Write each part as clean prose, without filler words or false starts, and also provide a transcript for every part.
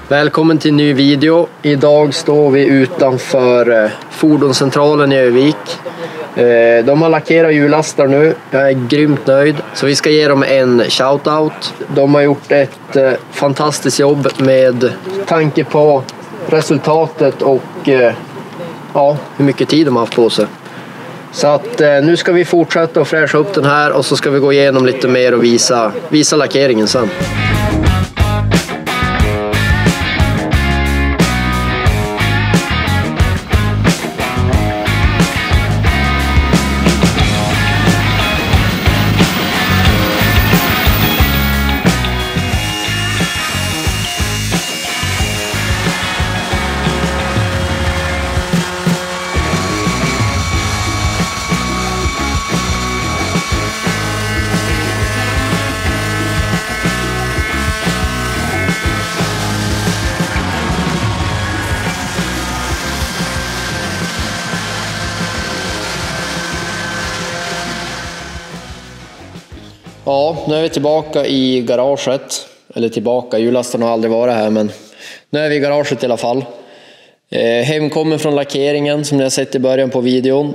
Välkommen till en ny video. Idag står vi utanför fordonscentralen i Övik. De har lackerat hjullastare nu. Jag är grymt nöjd. Så vi ska ge dem en shoutout. De har gjort ett fantastiskt jobb med tanke på resultatet och hur mycket tid de har haft på sig. Så att nu ska vi fortsätta och fräscha upp den här och så ska vi gå igenom lite mer och visa lackeringen sen. Ja, nu är vi tillbaka i garaget. Eller tillbaka, hjullastaren har aldrig varit här, men nu är vi i garaget i alla fall. Hemkommen från lackeringen som ni har sett i början på videon.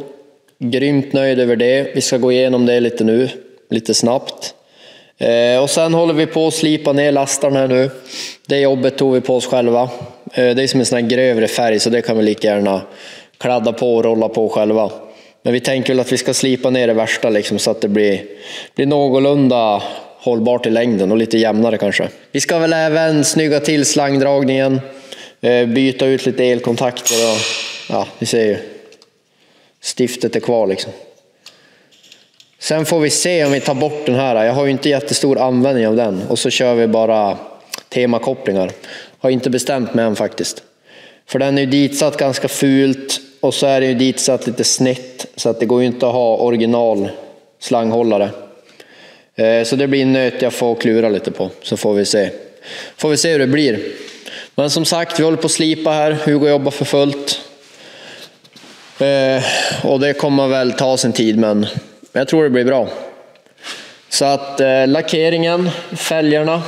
Grymt nöjd över det. Vi ska gå igenom det lite nu, lite snabbt. Och sen håller vi på att slipa ner lastaren här nu. Det jobbet tog vi på oss själva. Det är som en sån här grövre färg så det kan vi lika gärna kladda på och rolla på själva. Men vi tänker väl att vi ska slipa ner det värsta liksom, så att det blir någorlunda hållbart i längden och lite jämnare kanske. Vi ska väl även snygga till slangdragningen, byta ut lite elkontakter och ja, ni ser ju. Stiftet är kvar liksom. Sen får vi se om vi tar bort den här. Jag har ju inte jättestor användning av den. Och så kör vi bara temakopplingar. Har inte bestämt mig än faktiskt. För den är ju ditsatt ganska fult. Och så är det ju ditsatt lite snett. Så att det går ju inte att ha original slanghållare. Så det blir en nöt jag får klura lite på. Så får vi se. Får vi se hur det blir. Men som sagt, vi håller på att slipa här. Hugo jobbar för fullt. Och det kommer väl ta sin tid, men jag tror det blir bra. Så att lackeringen, fälgarna,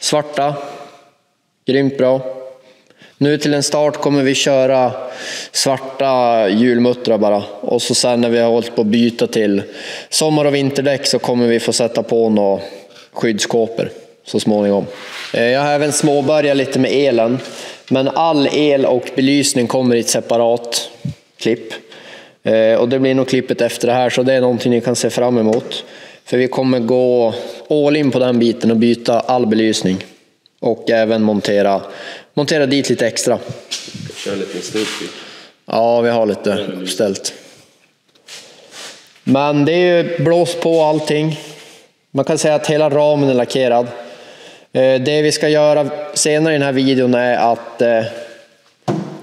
svarta, grymt bra. Nu till en start kommer vi köra svarta hjulmuttrar bara. Och så sen när vi har hållit på att byta till sommar- och vinterdäck så kommer vi få sätta på några skyddskåpor så småningom. Jag har även småbörjat lite med elen. Men all el och belysning kommer i ett separat klipp. Och det blir nog klippet efter det här, så det är någonting ni kan se fram emot. För vi kommer gå all in på den biten och byta all belysning. Och även montera dit lite extra. Kör lite stup. Ja, vi har lite uppställt. Men det är ju blås på allting. Man kan säga att hela ramen är lackerad. Det vi ska göra senare i den här videon är att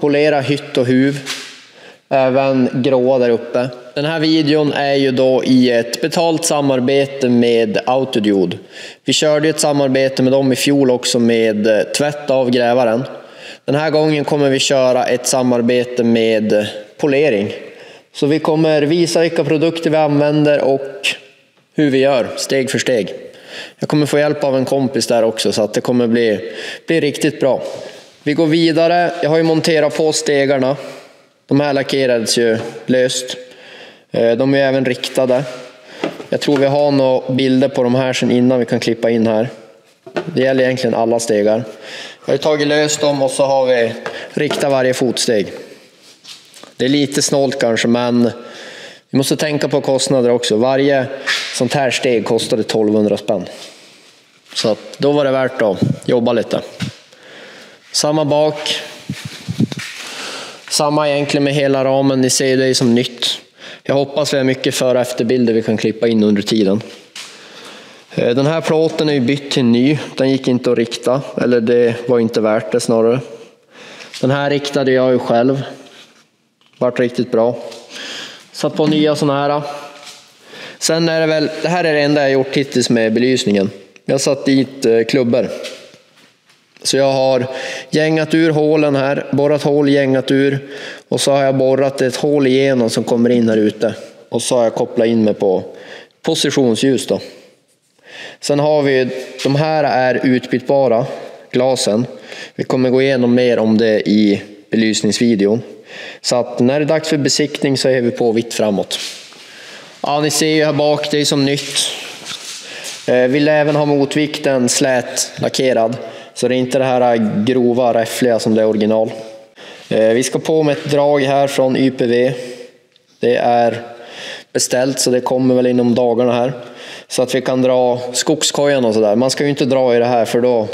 polera hytt och huv. Även gråa där uppe. Den här videon är ju då i ett betalt samarbete med Autodiode. Vi körde ett samarbete med dem i fjol också med tvätt av grävaren. Den här gången kommer vi köra ett samarbete med polering. Så vi kommer visa vilka produkter vi använder och hur vi gör steg för steg. Jag kommer få hjälp av en kompis där också, så att det kommer bli riktigt bra. Vi går vidare. Jag har ju monterat på stegarna. De här lackerades ju löst. De är även riktade. Jag tror vi har några bilder på de här sen innan vi kan klippa in här. Det gäller egentligen alla stegar. Jag har tagit löst dem och så har vi riktat varje fotsteg. Det är lite snålt kanske, men vi måste tänka på kostnader också. Varje sånt här steg kostade 1200 spänn. Så att då var det värt att jobba lite. Samma bak. Samma egentligen med hela ramen. Ni ser det som nytt. Jag hoppas vi har mycket före- och efterbilder vi kan klippa in under tiden. Den här plåten är ju bytt till ny. Den gick inte att rikta. Eller det var inte värt det snarare. Den här riktade jag ju själv. Vart riktigt bra. Satt på nya såna här. Sen är det väl, det här är det enda jag gjort hittills med belysningen. Jag satt dit klubbor. Så jag har gängat ur hålen här, borrat hål, gängat ur. Och så har jag borrat ett hål igenom som kommer in här ute. Och så har jag kopplat in mig på positionsljus då. Sen har vi, de här är utbytbara glasen. Vi kommer gå igenom mer om det i belysningsvideon. Så att när det är dags för besiktning så är vi på vitt framåt. Ja, ni ser ju här bak, det är som nytt. Vill även ha motvikten slät lackerad. Så det är inte det här grova räffliga som det är original. Vi ska på med ett drag här från YPV. Det är beställt så det kommer väl inom dagarna här. Så att vi kan dra skogskojan och sådär. Man ska ju inte dra i det här för då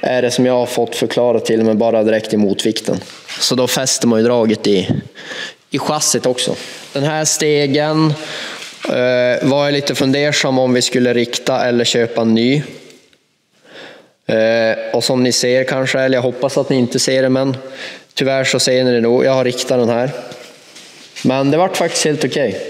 är det som jag har fått förklara till mig bara direkt i motvikten. Så då fäster man ju draget i chassit också. Den här stegen var jag lite fundersam om vi skulle rikta eller köpa en ny. Och som ni ser kanske, eller jag hoppas att ni inte ser det, men tyvärr så ser ni det nog. Jag har riktat den här. Men det vart faktiskt helt okej.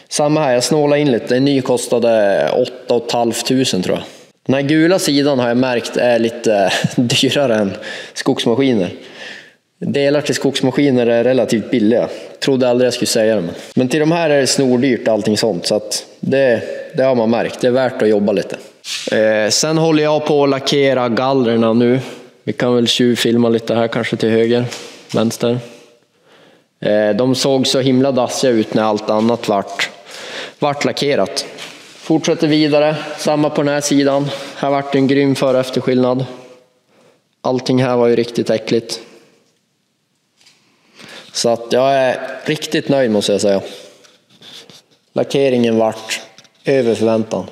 Samma här, jag snålade in lite. En ny kostade 8 500 tror jag. Den här gula sidan har jag märkt är lite dyrare än skogsmaskiner. Delar till skogsmaskiner är relativt billiga. Trodde aldrig jag skulle säga det. Men till de här är det snordyrt allting sånt. Så att det har man märkt. Det är värt att jobba lite. Sen håller jag på att lackera gallrarna nu. Vi kan väl tjuvfilma lite här kanske till höger, vänster. De såg så himla dassiga ut när allt annat vart lackerat. Fortsätter vidare, samma på den här sidan. Här vart en grym före- och efterskillnad. Allting här var ju riktigt äckligt. Så att jag är riktigt nöjd måste jag säga. Lackeringen vart över förväntan.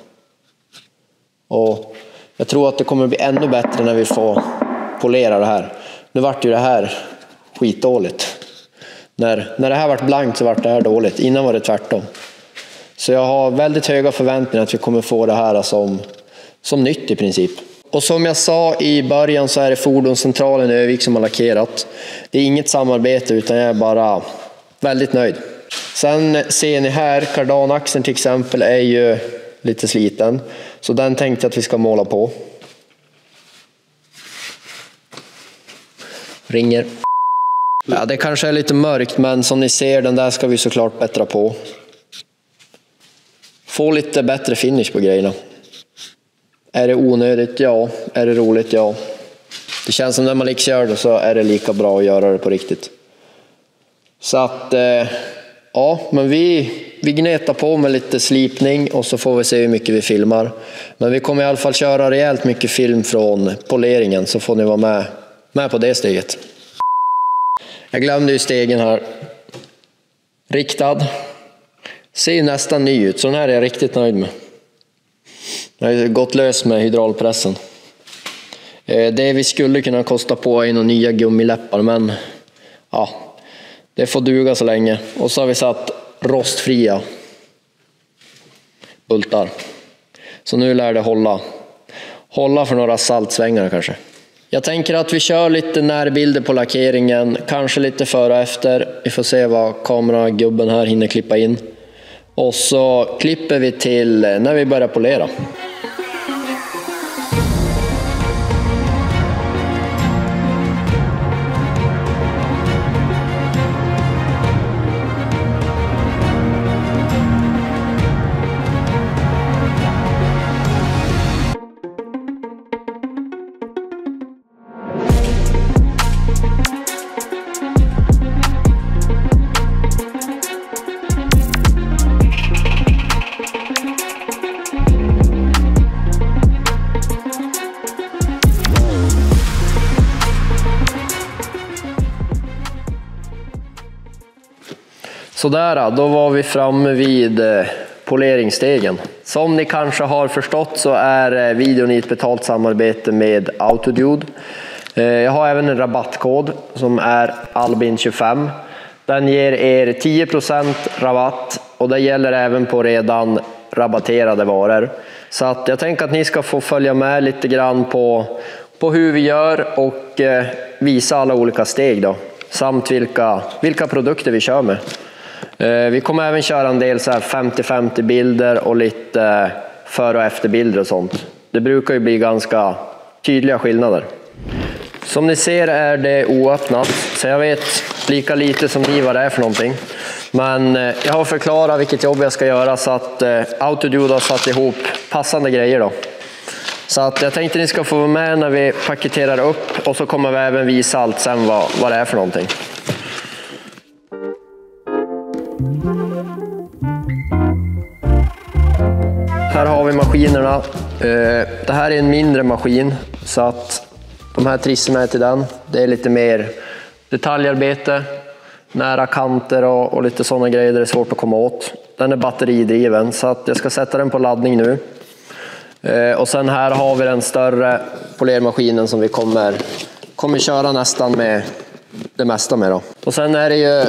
Och jag tror att det kommer bli ännu bättre när vi får polera det här. Nu vart ju det här skitdåligt. När det här vart blankt så vart det här dåligt. Innan var det tvärtom. Så jag har väldigt höga förväntningar att vi kommer få det här som nytt i princip. Och som jag sa i början så är det fordonscentralen i Övik som har lackerat. Det är inget samarbete utan jag är bara väldigt nöjd. Sen ser ni här, kardanaxeln till exempel är ju lite sliten. Så den tänkte jag att vi ska måla på. Ringer. Ja, det kanske är lite mörkt men som ni ser den där ska vi såklart bättra på. Få lite bättre finish på grejerna. Är det onödigt? Ja. Är det roligt? Ja. Det känns som när man gör det så är det lika bra att göra det på riktigt. Så att ja, men vi gnetar på med lite slipning och så får vi se hur mycket vi filmar. Men vi kommer i alla fall köra rejält mycket film från poleringen så får ni vara med på det steget. Jag glömde ju stegen här. Riktad. Ser nästan ny ut så den här är jag riktigt nöjd med. Jag har gått lös med hydraulpressen. Det vi skulle kunna kosta på är några nya gummiläppar men ja, det får duga så länge. Och så har vi satt rostfria bultar. Så nu lär det hålla för några saltsvängar kanske. Jag tänker att vi kör lite närbilder på lackeringen, kanske lite före och efter. Vi får se vad kameragubben här hinner klippa in. Och så klipper vi till när vi börjar polera. Sådär, då var vi framme vid poleringsstegen. Som ni kanske har förstått så är videon i ett betalt samarbete med Autodude. Jag har även en rabattkod som är Albin25. Den ger er 10% rabatt och det gäller även på redan rabatterade varor. Så att jag tänker att ni ska få följa med lite grann på hur vi gör och visa alla olika steg då. Samt vilka produkter vi kör med. Vi kommer även köra en del så här 50-50 bilder och lite före- och efterbilder och sånt. Det brukar ju bli ganska tydliga skillnader. Som ni ser är det oöppnat, så jag vet lika lite som ni vad det är för någonting. Men jag har förklarat vilket jobb jag ska göra så att Autodude har satt ihop passande grejer då. Så att jag tänkte ni ska få vara med när vi paketerar upp, och så kommer vi även visa allt sen vad det är för någonting. Här har vi maskinerna. Det här är en mindre maskin, så att de här trisserna är till den. Det är lite mer detaljarbete, nära kanter och lite sådana grejer där det är svårt att komma åt. Den är batteridriven, så att jag ska sätta den på laddning nu. Och sen här har vi den större polermaskinen som vi kommer köra nästan med det mesta med då. Och sen är det ju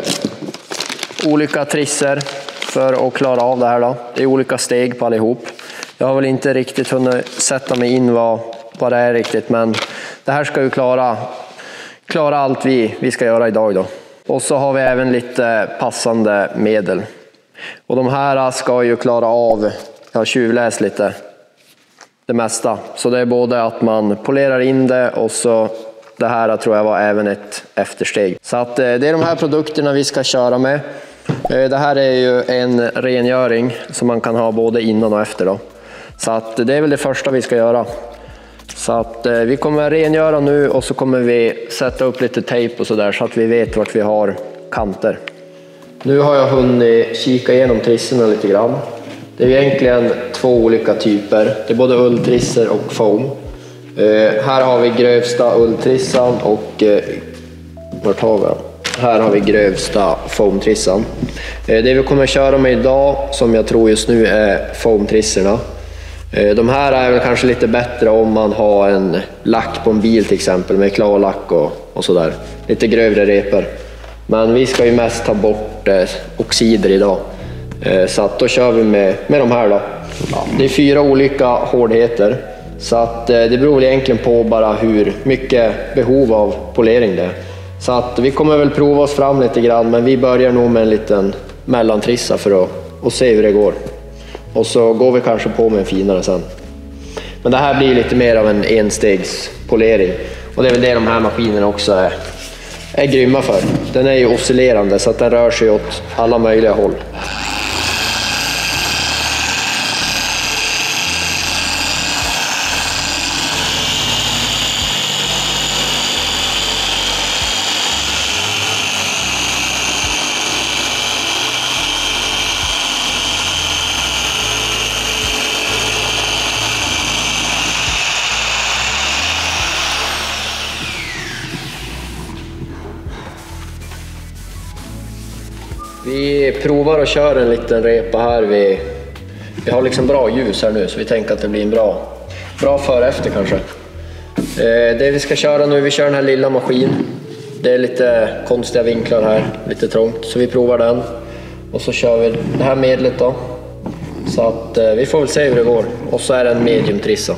olika trisser för att klara av det här då. Det är olika steg på allihop. Jag har väl inte riktigt hunnit sätta mig in vad det är riktigt, men det här ska ju klara allt vi ska göra idag då. Och så har vi även lite passande medel. Och de här ska ju klara av, jag har tjuvläst lite, det mesta. Så det är både att man polerar in det, och så det här tror jag var även ett eftersteg. Så att det är de här produkterna vi ska köra med. Det här är ju en rengöring som man kan ha både innan och efter då. Så att det är väl det första vi ska göra. Så att vi kommer rengöra nu, och så kommer vi sätta upp lite tejp och sådär, så att vi vet vart vi har kanter. Nu har jag hunnit kika igenom trisserna lite grann. Det är egentligen två olika typer. Det är både ulltrisser och foam. Här har vi grövsta ulltrissan och vart har vi? Här har vi grövsta foamtrissan. Det vi kommer köra med idag, som jag tror just nu, är foamtrisserna. De här är väl kanske lite bättre om man har en lack på en bil till exempel, med klarlack och sådär. Lite grövre repor. Men vi ska ju mest ta bort oxider idag. Så att då kör vi med de här då. Ja, det är 4 olika hårdheter. Så att det beror egentligen på bara hur mycket behov av polering det är. Så att vi kommer väl prova oss fram lite grann, men vi börjar nog med en liten mellantrissa för att se hur det går. Och så går vi kanske på med en finare sen. Men det här blir lite mer av en enstegspolering. Och det är väl det de här maskinerna också är grymma för. Den är ju oscillerande, så att den rör sig åt alla möjliga håll. Vi provar och kör en liten repa här. Vi har liksom bra ljus här nu, så vi tänker att det blir en bra före efter kanske. Det vi ska köra nu, vi kör den här lilla maskin. Det är lite konstiga vinklar här, lite trångt, så vi provar den. Och så kör vi det här medlet då. Så att vi får väl se hur det går. Och så är det en medium trissa.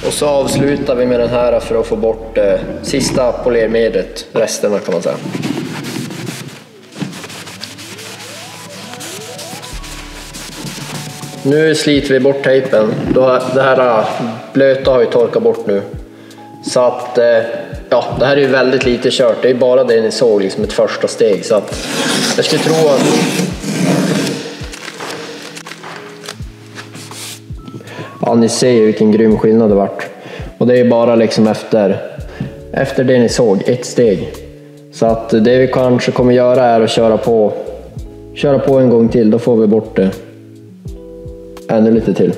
Och så avslutar vi med den här för att få bort sista polermedlet, resterna kan man säga. Nu sliter vi bort tejpen. Det här blöta har ju torkat bort nu. Så att ja, det här är ju väldigt lite kört. Det är bara det ni såg, liksom ett första steg. Så att jag skulle tro att ja, ni ser ju vilken grym skillnad det vart. Och det är bara liksom efter det ni såg, ett steg. Så att det vi kanske kommer göra är att köra på en gång till. Då får vi bort det ännu lite till.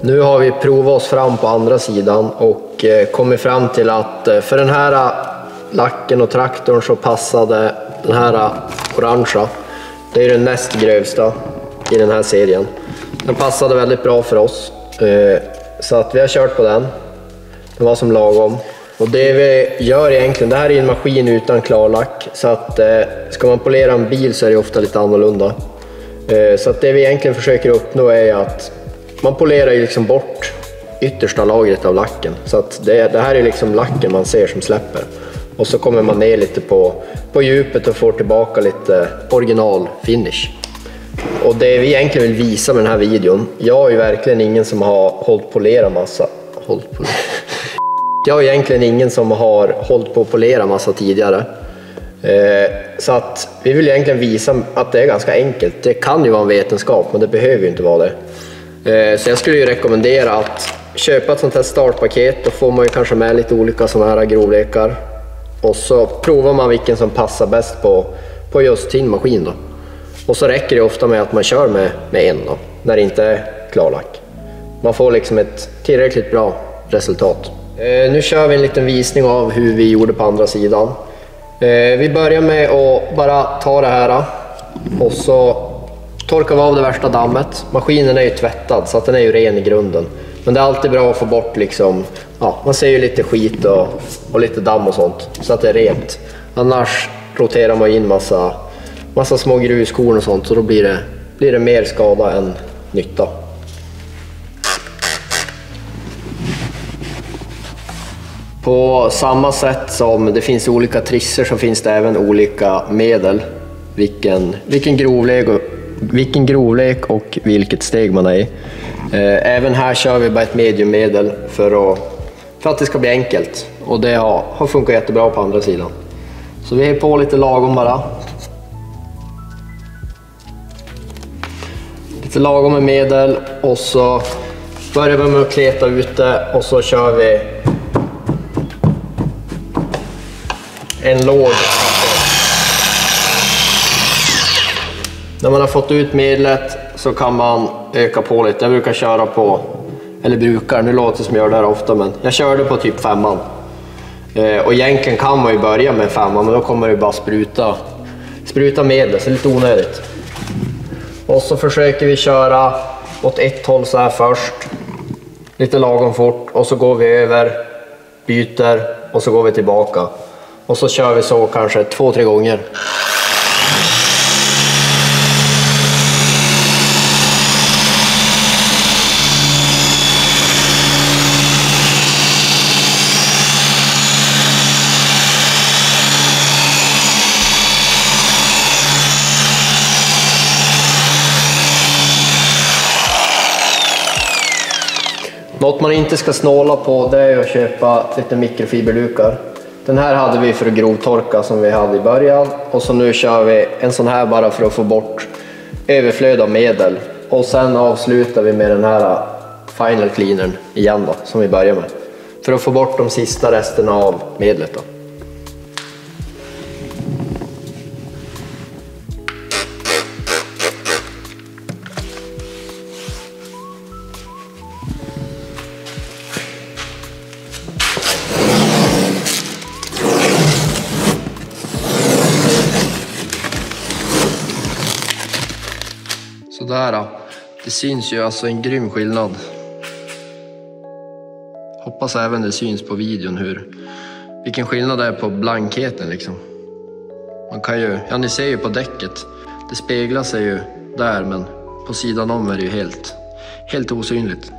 Nu har vi provat oss fram på andra sidan och kommit fram till att för den här lacken och traktorn så passade den här orangea. Det är den näst grövsta i den här serien. Den passade väldigt bra för oss, så att vi har kört på den. Den var som lagom. Och det vi gör egentligen, det här är en maskin utan klarlack, så att ska man polera en bil så är det ofta lite annorlunda. Så att det vi egentligen försöker uppnå är att man polerar ju liksom bort yttersta lagret av lacken. Så att det här är liksom lacken man ser som släpper. Och så kommer man ner lite på djupet och får tillbaka lite original finish. Och det vi egentligen vill visa med den här videon, jag är ju verkligen ingen som har hållit polera massa. Jag är egentligen ingen som har hållit på att polera massa tidigare. Så att vi vill egentligen visa att det är ganska enkelt. Det kan ju vara en vetenskap, men det behöver ju inte vara det. Så jag skulle ju rekommendera att köpa ett sånt här startpaket. Då får man ju kanske med lite olika såna här grovlekar. Och så provar man vilken som passar bäst på just sin maskin då. Och så räcker det ofta med att man kör med en då, när det inte är klarlack. Man får liksom ett tillräckligt bra resultat. Nu kör vi en liten visning av hur vi gjorde på andra sidan. Vi börjar med att bara ta det här och så torkar vi av det värsta dammet. Maskinen är ju tvättad så att den är ju ren i grunden. Men det är alltid bra att få bort liksom, ja, man ser ju lite skit och lite damm och sånt så att det är rent. Annars roterar man in massa små gruskorn och sånt, så då blir det mer skada än nytta. På samma sätt som det finns olika trisser så finns det även olika medel. Vilken grovlek och vilket steg man är i. Även här kör vi bara ett mediummedel för att det ska bli enkelt. Och det har funkat jättebra på andra sidan. Så vi är på lite lagom bara. Lite lagom med medel och så börjar vi med att kleta ut det och så kör vi en låg. När man har fått ut medlet så kan man öka på lite. Jag brukar köra på, nu låter det som jag gör det här ofta, men jag körde på typ 5:an. Och egentligen kan man ju börja med 5:an, men då kommer det bara spruta medel, så det är lite onödigt. Och så försöker vi köra åt ett håll så här först, lite lagom fort, och så går vi över, byter och så går vi tillbaka. Och så kör vi så kanske 2-3 gånger. Något man inte ska snåla på, det är att köpa lite mikrofiberlukar. Den här hade vi för att grovtorka som vi hade i början. Och så nu kör vi en sån här bara för att få bort överflöd av medel. Och sen avslutar vi med den här final cleanern igen då, som vi börjar med. För att få bort de sista resterna av medlet då. Sådär då. Det syns ju alltså en grym skillnad. Hoppas även det syns på videon vilken skillnad det är på blankheten liksom. Man kan ju, ja ni ser ju på däcket. Det speglar sig ju där, men på sidan om är det ju helt osynligt.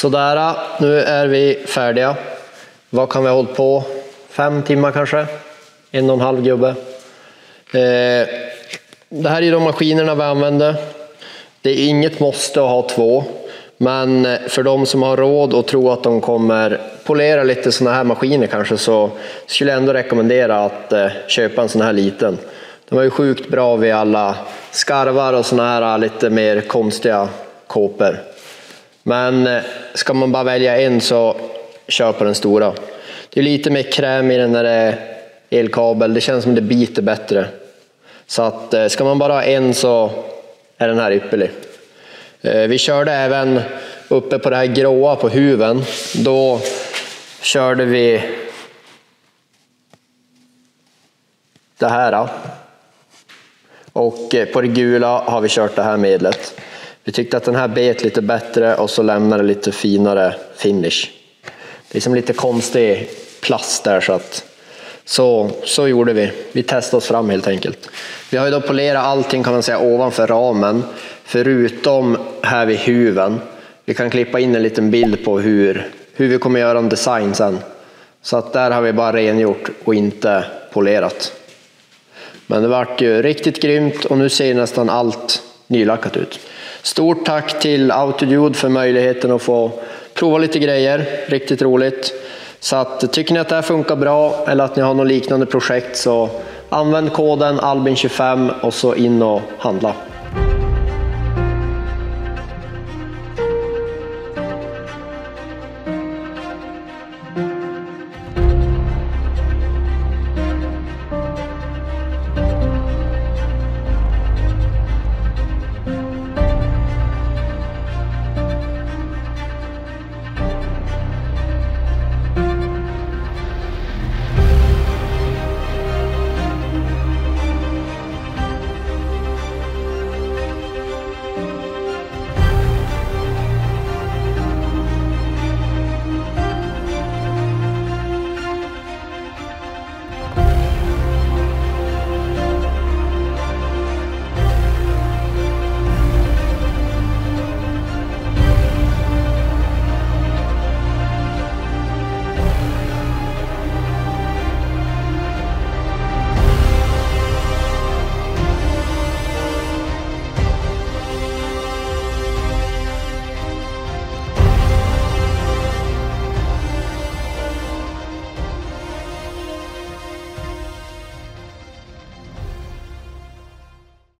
Sådär, nu är vi färdiga. Vad kan vi ha hållit på? 5 timmar kanske? 1,5 gubbe. Det här är de maskinerna vi använder. Det är inget måste att ha 2. Men för de som har råd och tror att de kommer polera lite såna här maskiner kanske, så skulle jag ändå rekommendera att köpa en sån här liten. De var ju sjukt bra vid alla skarvar och såna här lite mer konstiga kåpor. Men ska man bara välja en så köp på den stora. Det är lite mer kräm i den när det är elkabel. Det känns som det biter bättre. Så att ska man bara ha en så är den här ypperlig. Vi körde även uppe på det här gråa på huven. Då körde vi det här. Och på det gula har vi kört det här medlet. Vi tyckte att den här bet lite bättre och så lämnade det lite finare finish. Det är som lite konstig plast där, så gjorde vi. Vi testade oss fram helt enkelt. Vi har ju då polerat allting kan man säga ovanför ramen, förutom här vid huven. Vi kan klippa in en liten bild på hur vi kommer göra en design sen. Så att där har vi bara rengjort och inte polerat. Men det vart ju riktigt grymt och nu ser nästan allt nylackat ut. Stort tack till Autodude för möjligheten att få prova lite grejer. Riktigt roligt. Så att, tycker ni att det här funkar bra eller att ni har något liknande projekt, så använd koden Albin25 och så in och handla.